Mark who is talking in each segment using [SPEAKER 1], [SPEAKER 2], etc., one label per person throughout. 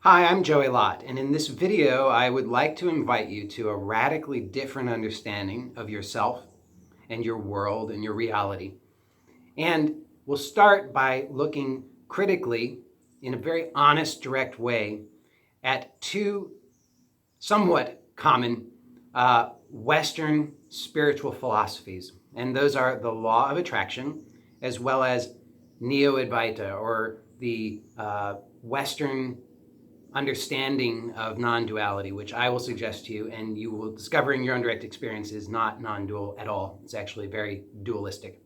[SPEAKER 1] Hi, I'm Joey Lott, and in this video I would like to invite you to a radically different understanding of yourself and your world and your reality. And we'll start by looking critically, in a very honest, direct way, at two somewhat common Western spiritual philosophies. And those are the law of attraction, as well as Neoadvaita, or the Western understanding of non-duality, which I will suggest to you, and you will discover in your own direct experience, is not non-dual at all. It's actually very dualistic.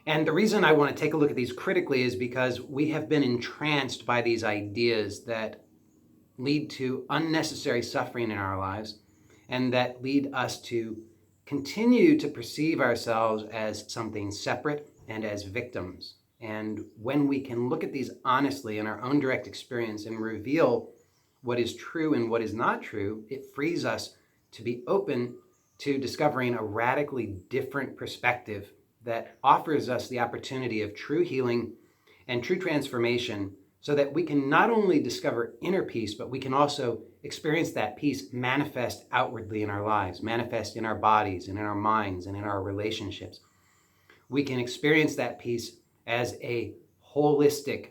[SPEAKER 1] And the reason I want to take a look at these critically is because we have been entranced by these ideas that lead to unnecessary suffering in our lives, and that lead us to continue to perceive ourselves as something separate and as victims. And when we can look at these honestly in our own direct experience and reveal what is true and what is not true, it frees us to be open to discovering a radically different perspective that offers us the opportunity of true healing and true transformation, so that we can not only discover inner peace, but we can also experience that peace manifest outwardly in our lives, manifest in our bodies and in our minds and in our relationships. We can experience that peace as a holistic,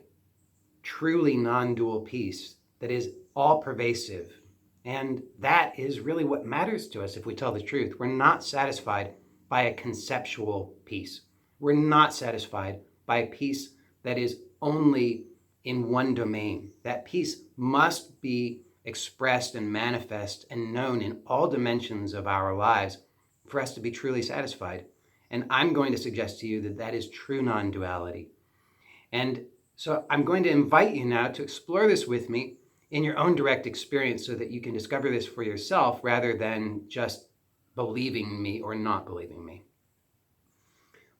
[SPEAKER 1] truly non-dual peace that is all pervasive. And that is really what matters to us if we tell the truth. We're not satisfied by a conceptual peace. We're not satisfied by a peace that is only in one domain. That peace must be expressed and manifest and known in all dimensions of our lives for us to be truly satisfied. And I'm going to suggest to you that that is true non-duality. And so I'm going to invite you now to explore this with me in your own direct experience, so that you can discover this for yourself rather than just believing me or not believing me.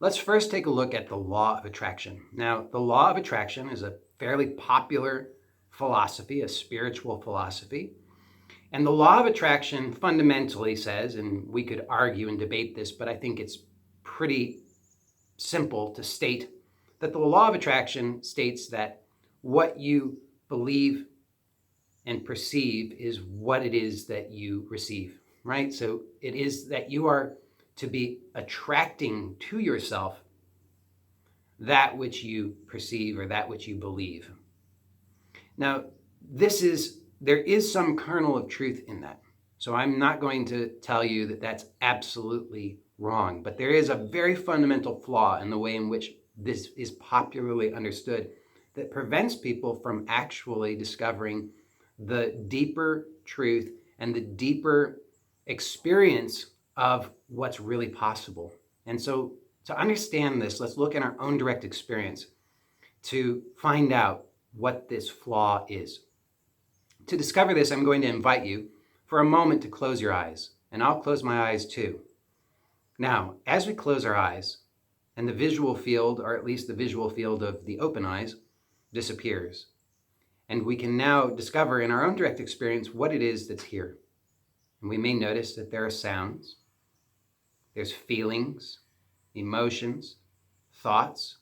[SPEAKER 1] Let's first take a look at the law of attraction. Now, the law of attraction is a fairly popular philosophy, a spiritual philosophy. And the law of attraction fundamentally says, and we could argue and debate this, but I think it's pretty simple to state, that the law of attraction states that what you believe and perceive is what it is that you receive, right? So it is that you are to be attracting to yourself that which you perceive or that which you believe. Now, there is some kernel of truth in that. So I'm not going to tell you that that's absolutely wrong, but there is a very fundamental flaw in the way in which this is popularly understood that prevents people from actually discovering the deeper truth and the deeper experience of what's really possible. And so to understand this, let's look at our own direct experience to find out what this flaw is. To discover this, I'm going to invite you for a moment to close your eyes, and I'll close my eyes too. Now, as we close our eyes, and the visual field, or at least the visual field of the open eyes, disappears, and we can now discover in our own direct experience what it is that's here. And we may notice that there are sounds, there's feelings, emotions, thoughts,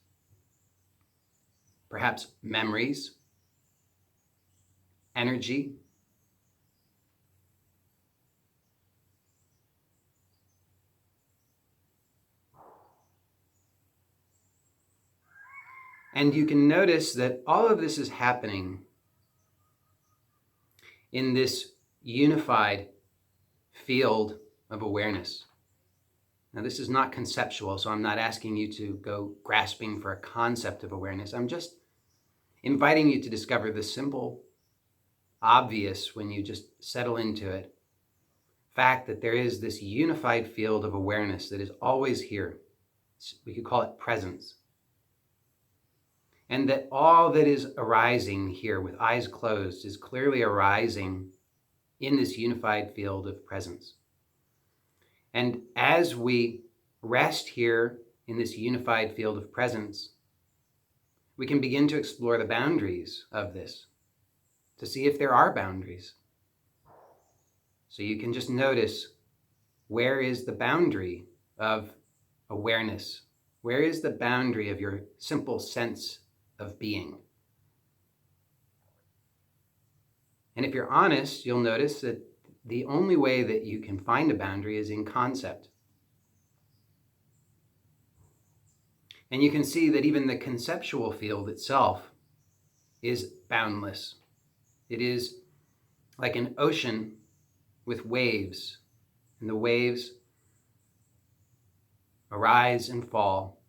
[SPEAKER 1] perhaps memories, energy. And you can notice that all of this is happening in this unified field of awareness. Now, this is not conceptual, so I'm not asking you to go grasping for a concept of awareness. I'm just inviting you to discover the simple, obvious, when you just settle into it, fact that there is this unified field of awareness that is always here. We could call it presence. And that all that is arising here with eyes closed is clearly arising in this unified field of presence. And as we rest here in this unified field of presence, we can begin to explore the boundaries of this, to see if there are boundaries. So you can just notice, where is the boundary of awareness? Where is the boundary of your simple sense of being? And if you're honest, you'll notice that the only way that you can find a boundary is in concept. And you can see that even the conceptual field itself is boundless. It is like an ocean with waves, and the waves arise and fall.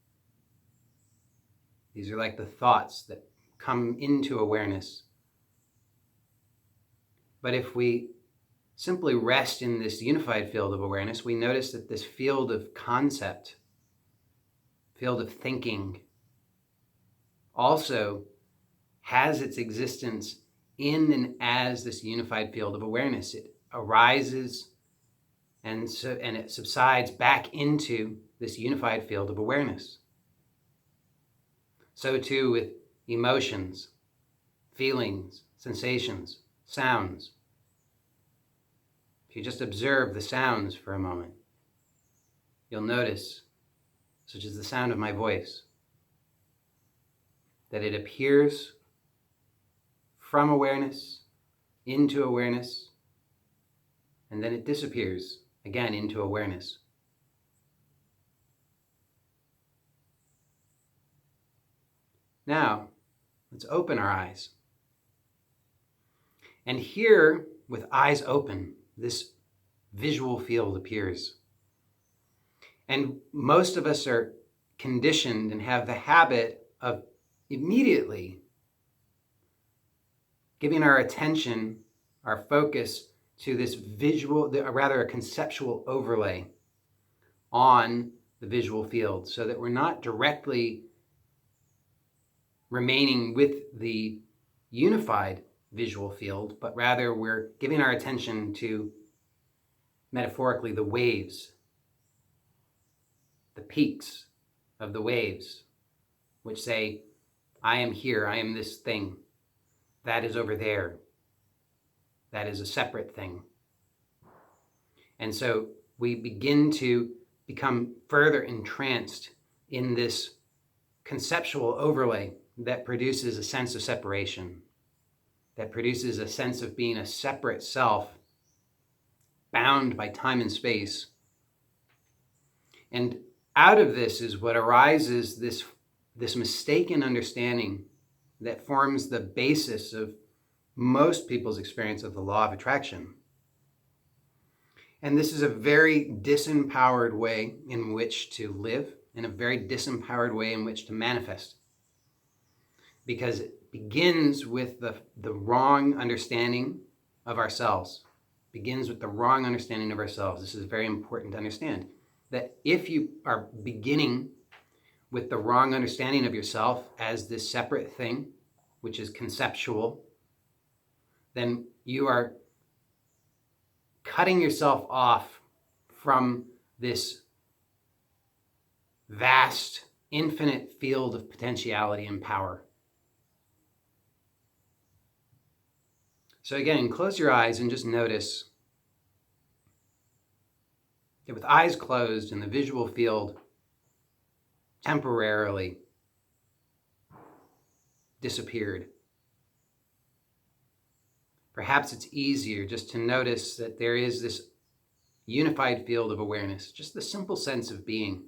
[SPEAKER 1] These are like the thoughts that come into awareness. But if we simply rest in this unified field of awareness, we notice that this field of concept, field of thinking, also has its existence in and as this unified field of awareness. It arises and it subsides back into this unified field of awareness. So too with emotions, feelings, sensations, sounds. If you just observe the sounds for a moment, you'll notice, such as the sound of my voice, that it appears from awareness into awareness, and then it disappears again into awareness. Now, let's open our eyes. And here, with eyes open, this visual field appears. And most of us are conditioned and have the habit of immediately giving our attention, our focus to this visual, or rather a conceptual overlay on the visual field, so that we're not directly remaining with the unified visual field, but rather we're giving our attention to, metaphorically, the waves, the peaks of the waves, which say, I am here, I am this thing, that is over there, that is a separate thing. And so we begin to become further entranced in this conceptual overlay that produces a sense of separation, that produces a sense of being a separate self, bound by time and space. And out of this is what arises this mistaken understanding that forms the basis of most people's experience of the law of attraction. And this is a very disempowered way in which to live, and a very disempowered way in which to manifest. Because it begins with the wrong understanding of ourselves. Begins with the wrong understanding of ourselves. This is very important to understand. That if you are beginning with the wrong understanding of yourself as this separate thing, which is conceptual, then you are cutting yourself off from this vast, infinite field of potentiality and power. So again, close your eyes and just notice that with eyes closed and the visual field temporarily disappeared, perhaps it's easier just to notice that there is this unified field of awareness, just the simple sense of being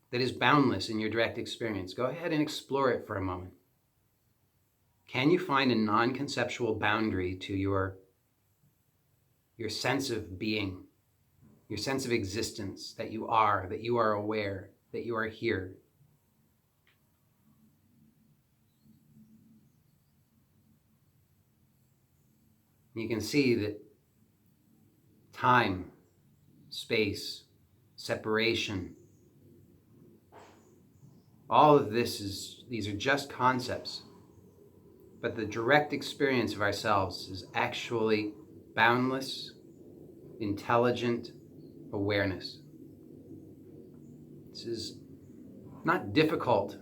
[SPEAKER 1] that is boundless in your direct experience. Go ahead and explore it for a moment. Can you find a non-conceptual boundary to your sense of being, your sense of existence, that you are aware, that you are here? You can see that time, space, separation, all of these are just concepts. But the direct experience of ourselves is actually boundless, intelligent awareness. This is not difficult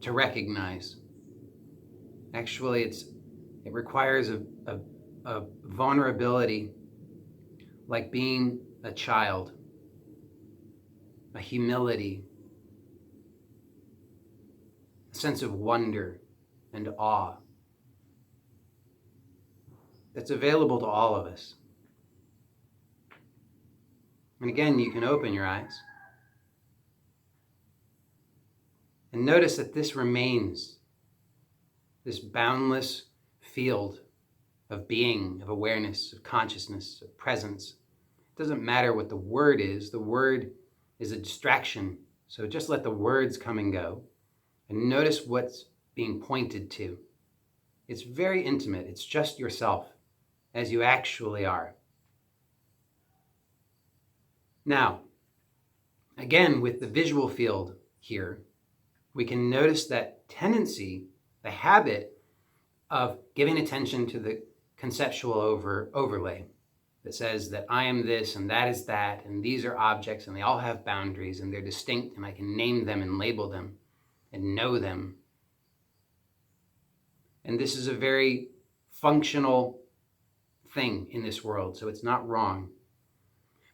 [SPEAKER 1] to recognize. Actually, it requires a vulnerability, like being a child, a humility, a sense of wonder and awe. that's available to all of us. And again, you can open your eyes and notice that this remains, this boundless field of being, of awareness, of consciousness, of presence. It doesn't matter what the word is. The word is a distraction. So just let the words come and go and notice what's being pointed to. It's very intimate. It's just yourself as you actually are. Now, again, with the visual field here, we can notice that tendency, the habit of giving attention to the conceptual overlay that says that I am this and that is that, and these are objects and they all have boundaries and they're distinct and I can name them and label them and know them. And this is a very functional thing in this world, so it's not wrong.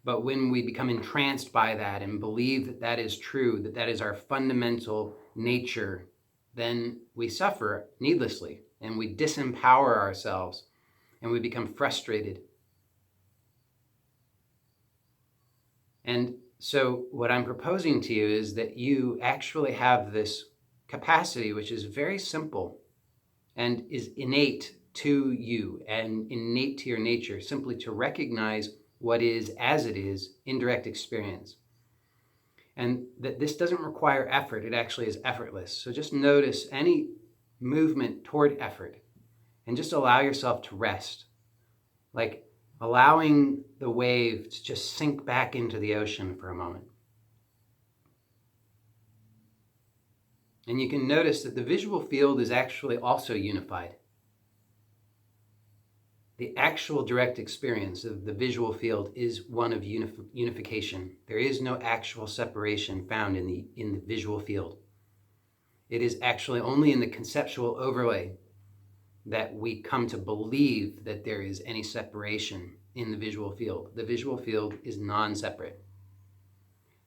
[SPEAKER 1] But when we become entranced by that and believe that that is true, that that is our fundamental nature, then we suffer needlessly and we disempower ourselves and we become frustrated. And so what I'm proposing to you is that you actually have this capacity, which is very simple and is innate to you and innate to your nature, simply to recognize what is as it is in direct experience. And that this doesn't require effort, it actually is effortless. So just notice any movement toward effort and just allow yourself to rest, like allowing the wave to just sink back into the ocean for a moment. And you can notice that the visual field is actually also unified. The actual direct experience of the visual field is one of unification. There is no actual separation found in the visual field. It is actually only in the conceptual overlay that we come to believe that there is any separation in the visual field. The visual field is non-separate.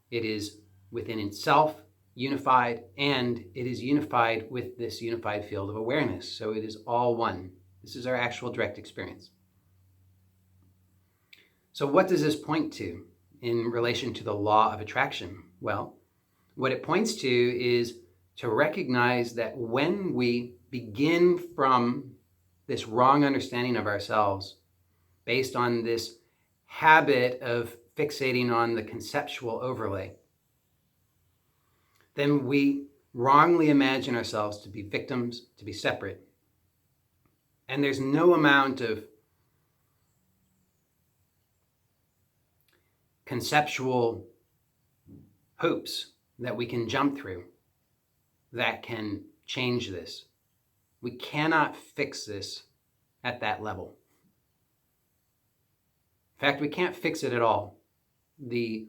[SPEAKER 1] It is within itself unified, and it is unified with this unified field of awareness. So it is all one. This is our actual direct experience. So what does this point to in relation to the law of attraction? Well, what it points to is to recognize that when we begin from this wrong understanding of ourselves based on this habit of fixating on the conceptual overlay, then we wrongly imagine ourselves to be victims, to be separate. And there's no amount of conceptual hoops that we can jump through that can change this. We cannot fix this at that level. In fact, we can't fix it at all. The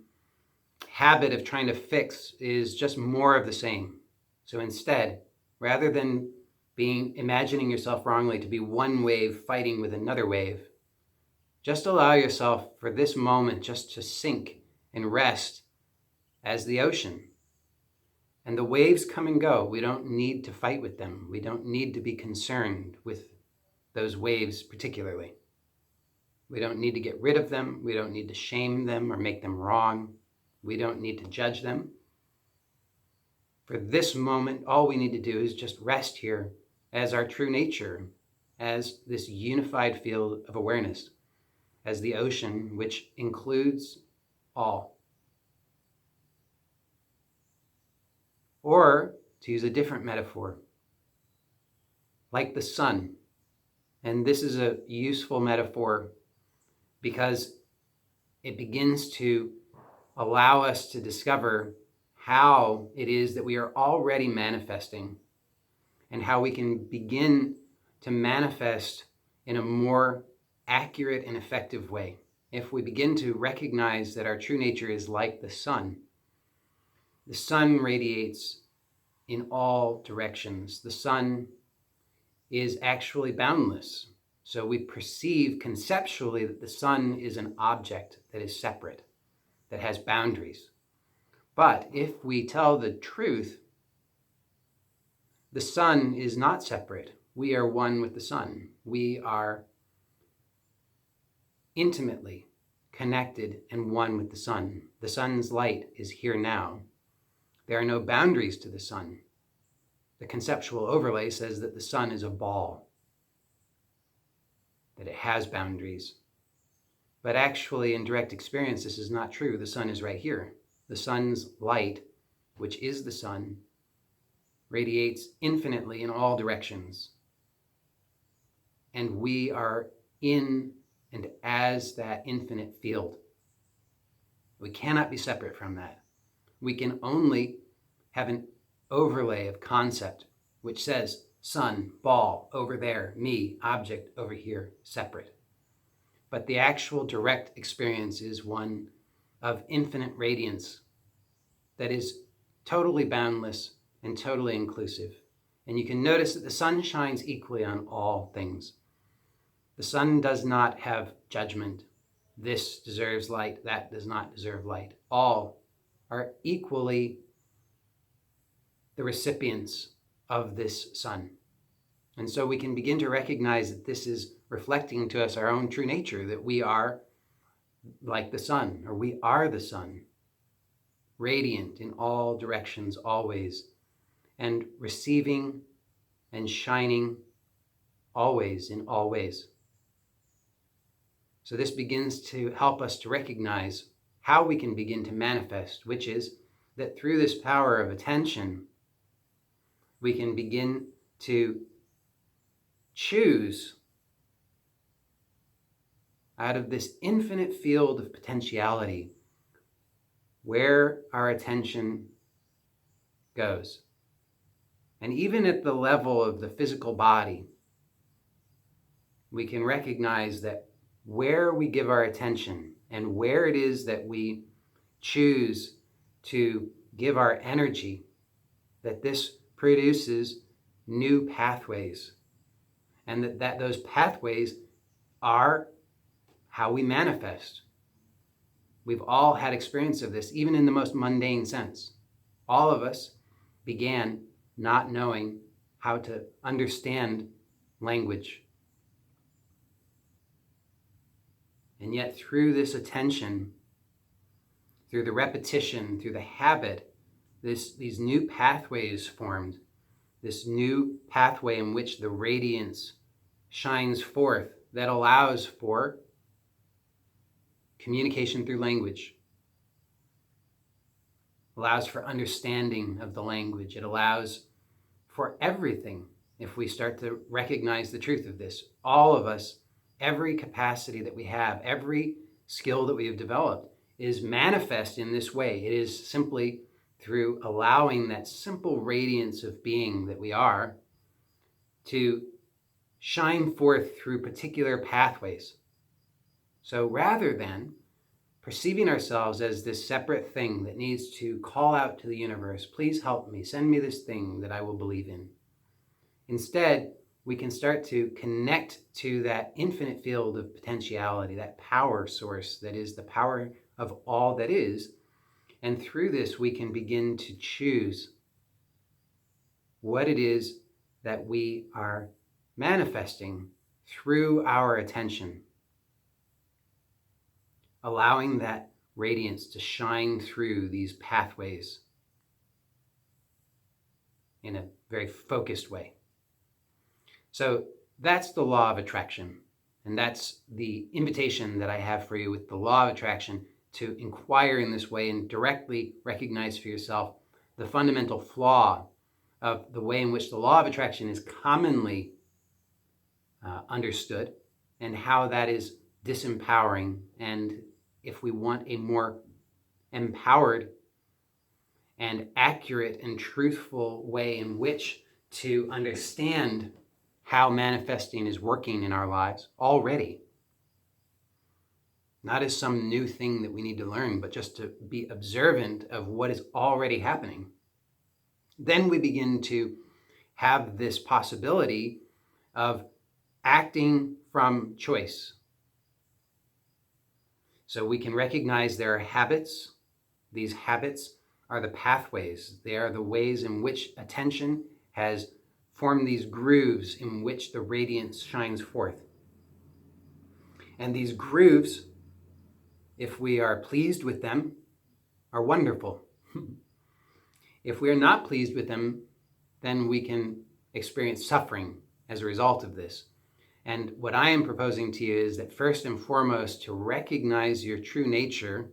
[SPEAKER 1] habit of trying to fix is just more of the same. So instead, rather than imagining yourself wrongly to be one wave fighting with another wave, just allow yourself for this moment just to sink and rest as the ocean. And the waves come and go. We don't need to fight with them. We don't need to be concerned with those waves particularly. We don't need to get rid of them. We don't need to shame them or make them wrong. We don't need to judge them. For this moment, all we need to do is just rest here as our true nature, as this unified field of awareness, as the ocean which includes all. Or, to use a different metaphor, like the sun. And this is a useful metaphor because it begins to allow us to discover how it is that we are already manifesting and how we can begin to manifest in a more accurate and effective way. If we begin to recognize that our true nature is like the sun radiates in all directions. The sun is actually boundless. So we perceive conceptually that the sun is an object that is separate, that has boundaries. But if we tell the truth, the sun is not separate. We are one with the sun. We are intimately connected and one with the sun. The sun's light is here now. There are no boundaries to the sun. The conceptual overlay says that the sun is a ball, that it has boundaries. But actually, in direct experience, this is not true. The sun is right here. The sun's light, which is the sun, radiates infinitely in all directions. And we are in and as that infinite field. We cannot be separate from that. We can only have an overlay of concept, which says sun, ball, over there, me, object, over here, separate. But the actual direct experience is one of infinite radiance that is totally boundless and totally inclusive. And you can notice that the sun shines equally on all things. The sun does not have judgment. This deserves light, that does not deserve light. All are equally the recipients of this sun. And so we can begin to recognize that this is reflecting to us our own true nature, that we are like the sun, or we are the sun, radiant in all directions always, and receiving and shining always in all ways. So this begins to help us to recognize how we can begin to manifest, which is that through this power of attention, we can begin to choose out of this infinite field of potentiality where our attention goes. And even at the level of the physical body, we can recognize that where we give our attention and where it is that we choose to give our energy, that this produces new pathways, and that those pathways are how we manifest. We've all had experience of this, even in the most mundane sense. All of us began not knowing how to understand language. And yet through this attention, through the repetition, through the habit, these new pathways formed, this new pathway in which the radiance shines forth that allows for communication through language, allows for understanding of the language. It allows for everything if we start to recognize the truth of this. All of us, every capacity that we have, every skill that we have developed is manifest in this way. It is simply through allowing that simple radiance of being that we are to shine forth through particular pathways. So rather than perceiving ourselves as this separate thing that needs to call out to the universe, please help me, send me this thing that I will believe in. Instead, we can start to connect to that infinite field of potentiality, that power source that is the power of all that is. And through this, we can begin to choose what it is that we are manifesting through our attention, allowing that radiance to shine through these pathways in a very focused way. So that's the law of attraction. And that's the invitation that I have for you with the law of attraction, to inquire in this way and directly recognize for yourself the fundamental flaw of the way in which the law of attraction is commonly understood, and how that is disempowering. And if we want a more empowered and accurate and truthful way in which to understand how manifesting is working in our lives already, not as some new thing that we need to learn, but just to be observant of what is already happening, then we begin to have this possibility of acting from choice. So we can recognize there are habits. These habits are the pathways. They are the ways in which attention has formed these grooves in which the radiance shines forth. And these grooves, if we are pleased with them, are wonderful. If we are not pleased with them, then we can experience suffering as a result of this. And what I am proposing to you is that first and foremost, to recognize your true nature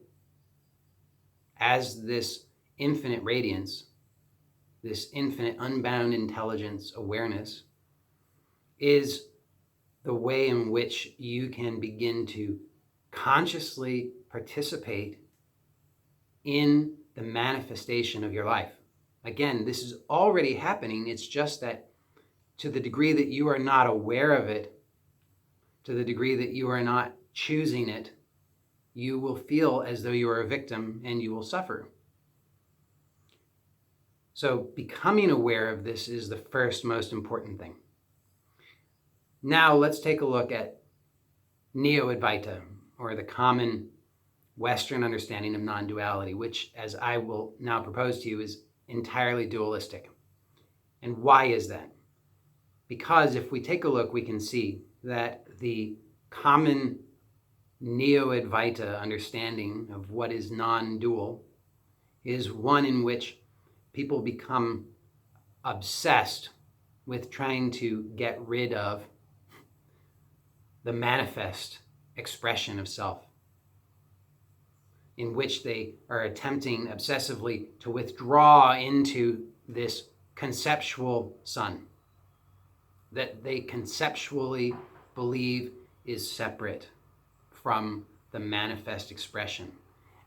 [SPEAKER 1] as this infinite radiance, this infinite unbound intelligence awareness, is the way in which you can begin to consciously participate in the manifestation of your life. Again, this is already happening. It's just that to the degree that you are not aware of it, to the degree that you are not choosing it, you will feel as though you are a victim and you will suffer. So becoming aware of this is the first most important thing. Now let's take a look at Neoadvaita, or the common Western understanding of non-duality, which, as I will now propose to you, is entirely dualistic. And why is that? Because if we take a look, we can see that the common Neoadvaita understanding of what is non-dual is one in which people become obsessed with trying to get rid of the manifest expression of self, in which they are attempting obsessively to withdraw into this conceptual sun that they conceptually believe is separate from the manifest expression.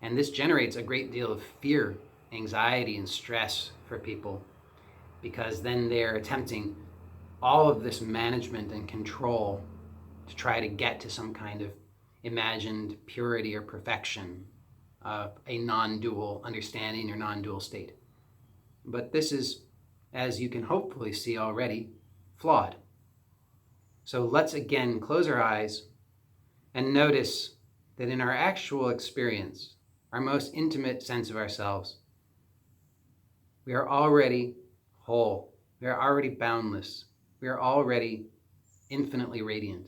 [SPEAKER 1] And this generates a great deal of fear, anxiety, and stress for people, because then they're attempting all of this management and control to try to get to some kind of imagined purity or perfection of a non-dual understanding or non-dual state. But this is, as you can hopefully see already, flawed. So let's again close our eyes and notice that in our actual experience, our most intimate sense of ourselves, we are already whole. We are already boundless. We are already infinitely radiant.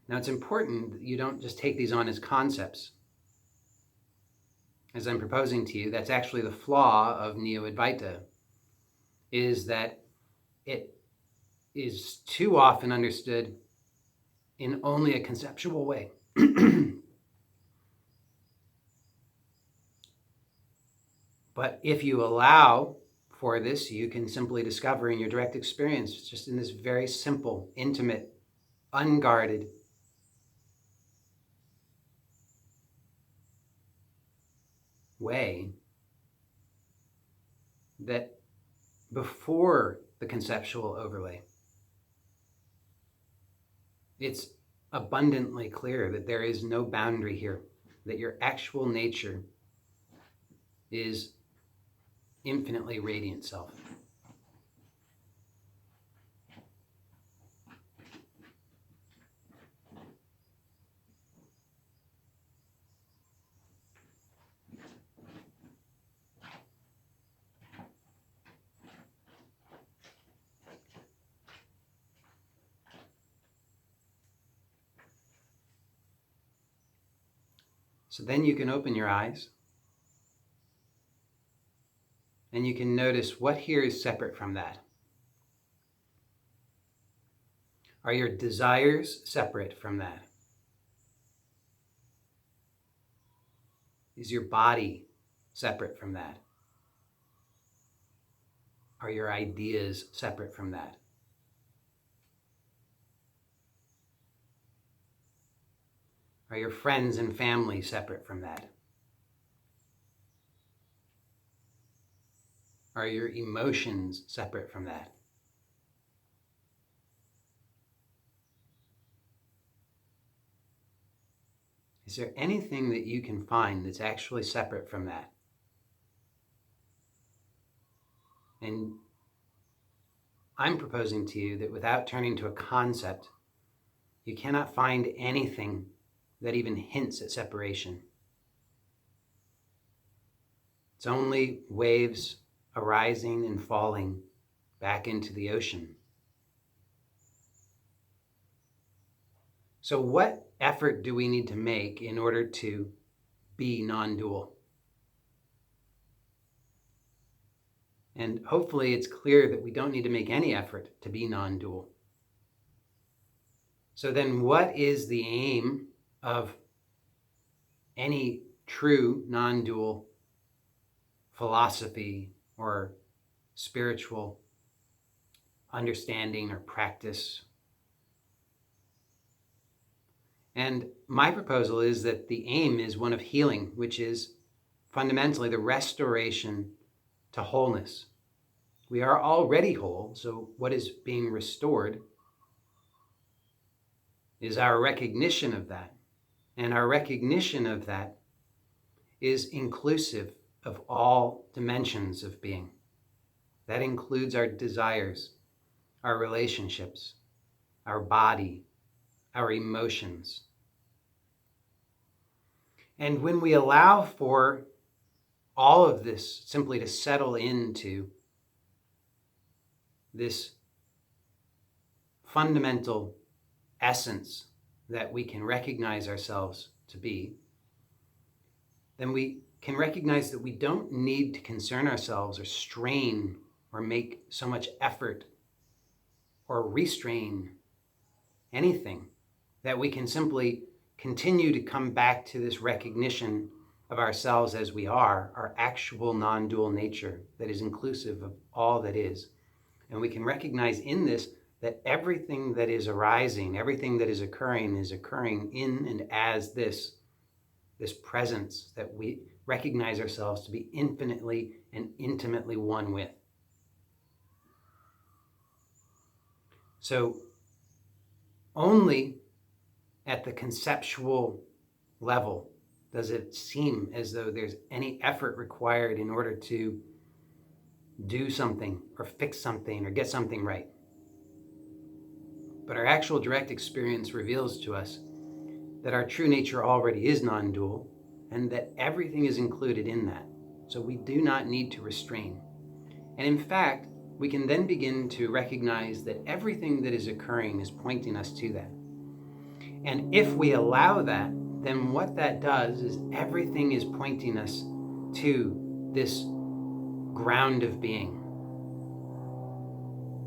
[SPEAKER 1] Now, it's important that you don't just take these on as concepts. As I'm proposing to you, that's actually the flaw of Neoadvaita, is that it is too often understood in only a conceptual way. But if you allow for this, you can simply discover in your direct experience, just in this very simple, intimate, unguarded way, that before the conceptual overlay, it's abundantly clear that there is no boundary here, that your actual nature is infinitely radiant self. So then you can open your eyes and you can notice what here is separate from that. Are your desires separate from that? Is your body separate from that? Are your ideas separate from that? Are your friends and family separate from that? Are your emotions separate from that? Is there anything that you can find that's actually separate from that? And I'm proposing to you that without turning to a concept, you cannot find anything that even hints at separation. It's only waves arising and falling back into the ocean. So what effort do we need to make in order to be non-dual? And hopefully it's clear that we don't need to make any effort to be non-dual. So then what is the aim of any true non-dual philosophy or spiritual understanding or practice? And my proposal is that the aim is one of healing, which is fundamentally the restoration to wholeness. We are already whole, so what is being restored is our recognition of that. And our recognition of that is inclusive of all dimensions of being. That includes our desires, our relationships, our body, our emotions. And when we allow for all of this simply to settle into this fundamental essence that we can recognize ourselves to be, then we can recognize that we don't need to concern ourselves or strain or make so much effort or restrain anything, that we can simply continue to come back to this recognition of ourselves as we are, our actual non-dual nature that is inclusive of all that is. And we can recognize in this that everything that is arising, everything that is occurring in and as this presence that we recognize ourselves to be infinitely and intimately one with. So only at the conceptual level does it seem as though there's any effort required in order to do something or fix something or get something right. But our actual direct experience reveals to us that our true nature already is non-dual and that everything is included in that. So we do not need to restrain. And in fact, we can then begin to recognize that everything that is occurring is pointing us to that. And if we allow that, then what that does is everything is pointing us to this ground of being,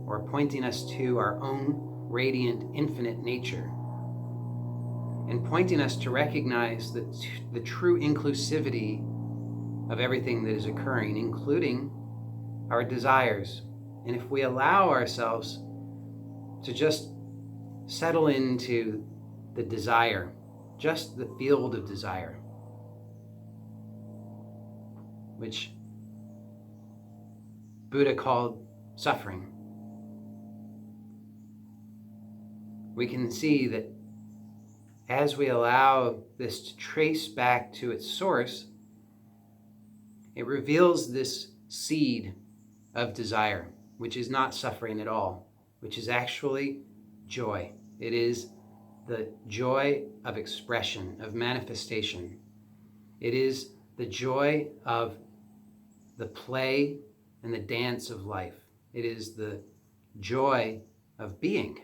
[SPEAKER 1] or pointing us to our own radiant, infinite nature, and pointing us to recognize the true inclusivity of everything that is occurring, including our desires. And if we allow ourselves to just settle into the desire, just the field of desire, which Buddha called suffering, we can see that as we allow this to trace back to its source, it reveals this seed of desire, which is not suffering at all, which is actually joy. It is the joy of expression, of manifestation. It is the joy of the play and the dance of life. It is the joy of being.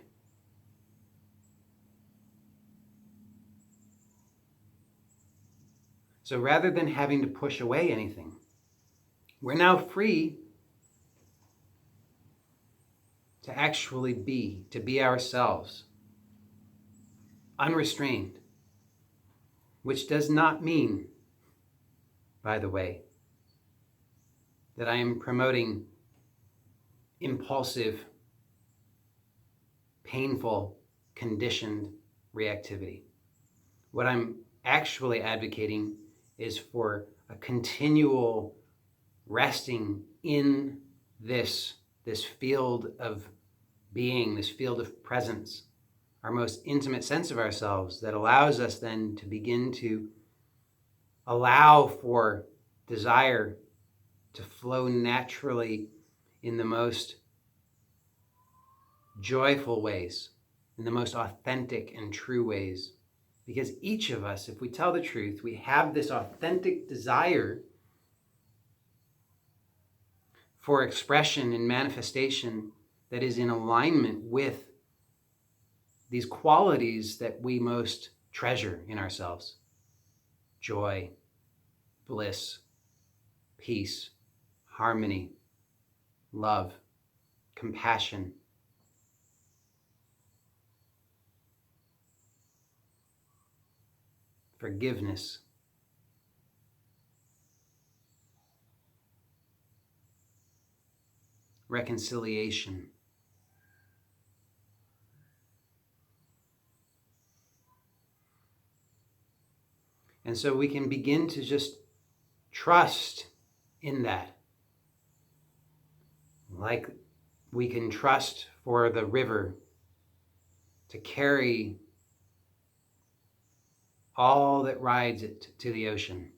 [SPEAKER 1] So rather than having to push away anything, we're now free to actually be, to be ourselves, unrestrained, which does not mean, by the way, that I am promoting impulsive, painful, conditioned reactivity. What I'm actually advocating is for a continual resting in this field of being, this field of presence, our most intimate sense of ourselves that allows us then to begin to allow for desire to flow naturally in the most joyful ways, in the most authentic and true ways. Because each of us, if we tell the truth, we have this authentic desire for expression and manifestation that is in alignment with these qualities that we most treasure in ourselves: joy, bliss, peace, harmony, love, compassion, forgiveness, reconciliation. And so we can begin to just trust in that. Like we can trust for the river to carry all that rides it to the ocean.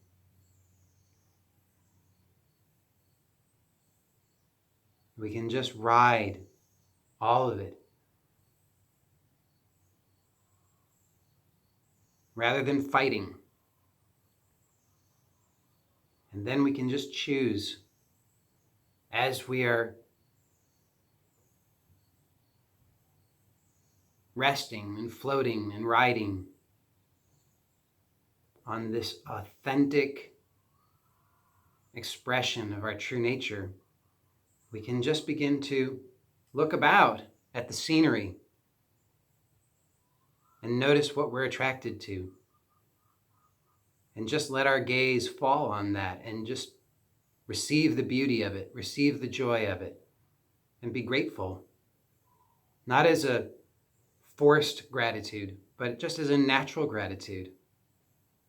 [SPEAKER 1] We can just ride all of it rather than fighting. And then we can just choose, as we are resting and floating and riding on this authentic expression of our true nature, we can just begin to look about at the scenery and notice what we're attracted to. And just let our gaze fall on that and just receive the beauty of it, receive the joy of it, and be grateful. Not as a forced gratitude, but just as a natural gratitude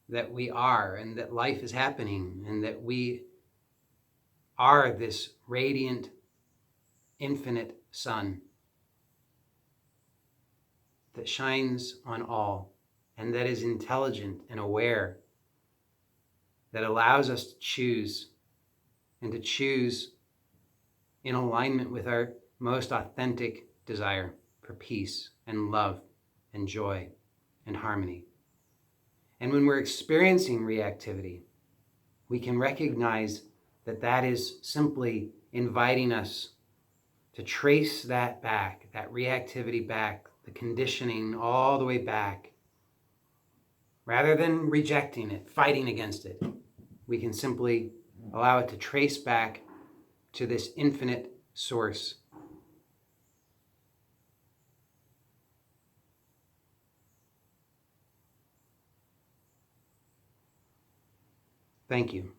[SPEAKER 1] that we are, and that life is happening, and that we are this radiant, infinite sun that shines on all, and that is intelligent and aware, that allows us to choose, and to choose in alignment with our most authentic desire for peace and love and joy and harmony. And when we're experiencing reactivity, we can recognize that that is simply inviting us to trace that back, that reactivity back, the conditioning all the way back. Rather than rejecting it, fighting against it, we can simply allow it to trace back to this infinite source. Thank you.